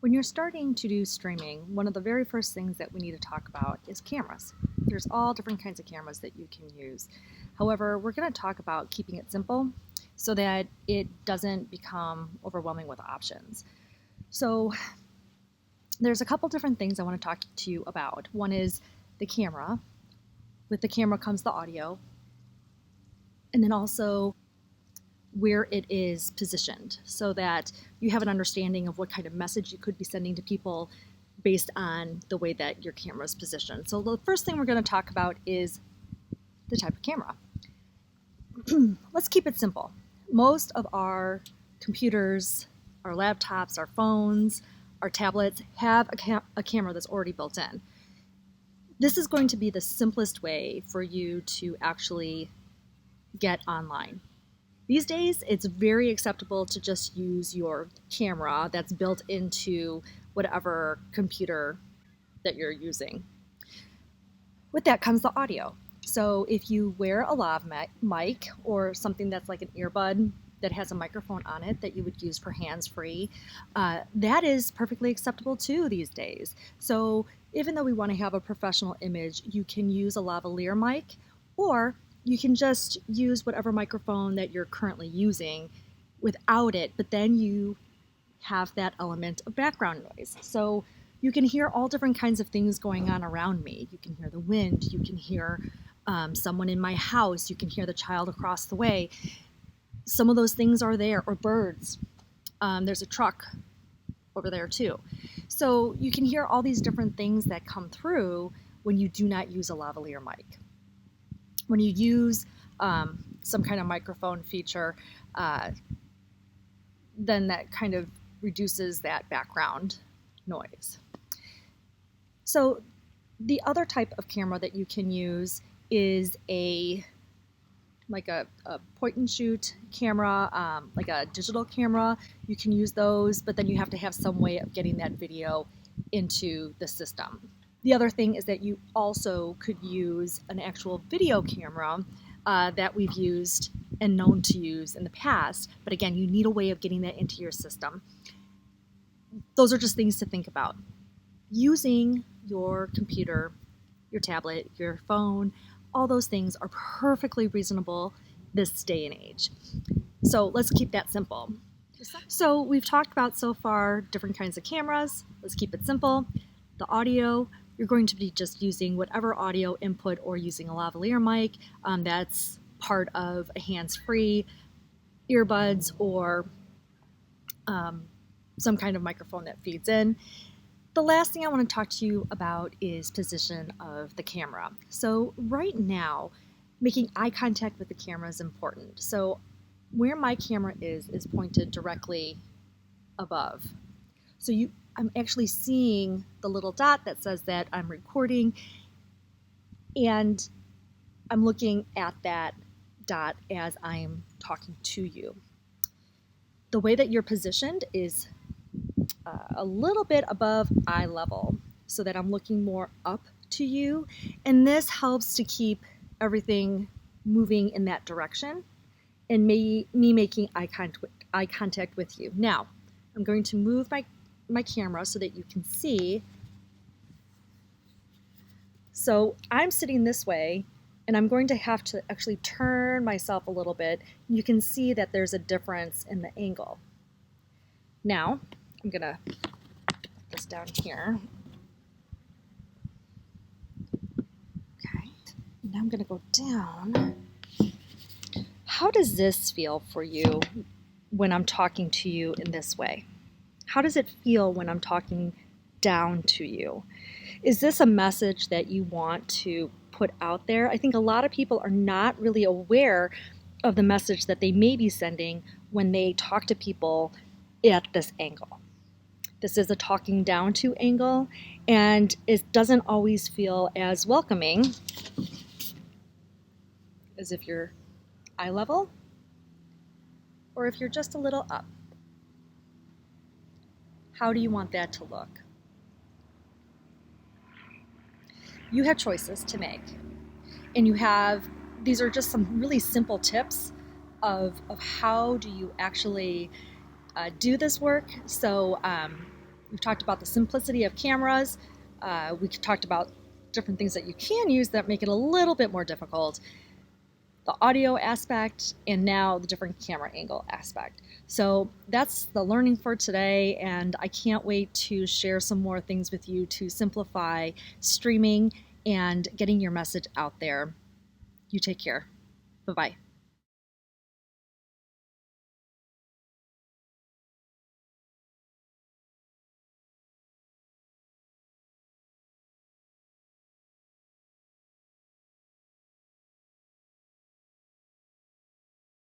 When you're starting to do streaming, one of the very first things that we need to talk about is cameras. There's all different kinds of cameras that you can use. However, we're going to talk about keeping it simple so that it doesn't become overwhelming with options. So there's a couple different things I want to talk to you about. One is the camera. With the camera comes the audio. And then also where it is positioned so that you have an understanding of what kind of message you could be sending to people based on the way that your camera is positioned. So the first thing we're going to talk about is the type of camera. Let's keep it simple. Most of our computers, our laptops, our phones, our tablets have a camera that's already built in. This is going to be the simplest way for you to actually get online. These days, it's very acceptable to just use your camera that's built into whatever computer that you're using. With that comes the audio. So if you wear a lav mic or something that's like an earbud that has a microphone on it that you would use for hands-free, that is perfectly acceptable too these days. So even though we want to have a professional image, you can use a lavalier mic, or you can just use whatever microphone that you're currently using without it, but then you have that element of background noise. So you can hear all different kinds of things going on around me. You can hear the wind, you can hear someone in my house, you can hear the child across the way. Some of those things are there, or birds. There's a truck over there too. So you can hear all these different things that come through when you do not use a lavalier mic. When you use some kind of microphone feature, then that kind of reduces that background noise. So the other type of camera that you can use is like a point and shoot camera, like a digital camera. You can use those, but then you have to have some way of getting that video into the system. The other thing is that you also could use an actual video camera that we've used and known to use in the past. But again, you need a way of getting that into your system. Those are just things to think about. Using your computer, your tablet, your phone, all those things are perfectly reasonable this day and age. So let's keep that simple. So we've talked about so far different kinds of cameras. Let's keep it simple. The audio, you're going to be just using whatever audio input or using a lavalier mic that's part of a hands-free earbuds or some kind of microphone that feeds in. The last thing I want to talk to you about is position of the camera. So right now, making eye contact with the camera is important. So where my camera is pointed directly above. So I'm actually seeing the little dot that says that I'm recording, and I'm looking at that dot as I'm talking to you. The way that you're positioned is a little bit above eye level so that I'm looking more up to you, and this helps to keep everything moving in that direction and me making eye contact with you. Now, I'm going to move my camera so that you can see. So I'm sitting this way, and I'm going to have to actually turn myself a little bit. You can see that there's a difference in the angle. Now, I'm gonna put this down here. Okay, now I'm gonna go down. How does this feel for you when I'm talking to you in this way? How does it feel when I'm talking down to you? Is this a message that you want to put out there? I think a lot of people are not really aware of the message that they may be sending when they talk to people at this angle. This is a talking down to angle, and it doesn't always feel as welcoming as if you're eye level or if you're just a little up. How do you want that to look? You have choices to make, and these are just some really simple tips of how do you actually do this work. So We've talked about the simplicity of cameras. We've talked about different things that you can use that make it a little bit more difficult, the audio aspect, and now the different camera angle aspect. So that's the learning for today, and I can't wait to share some more things with you to simplify streaming and getting your message out there. You take care. Bye-bye.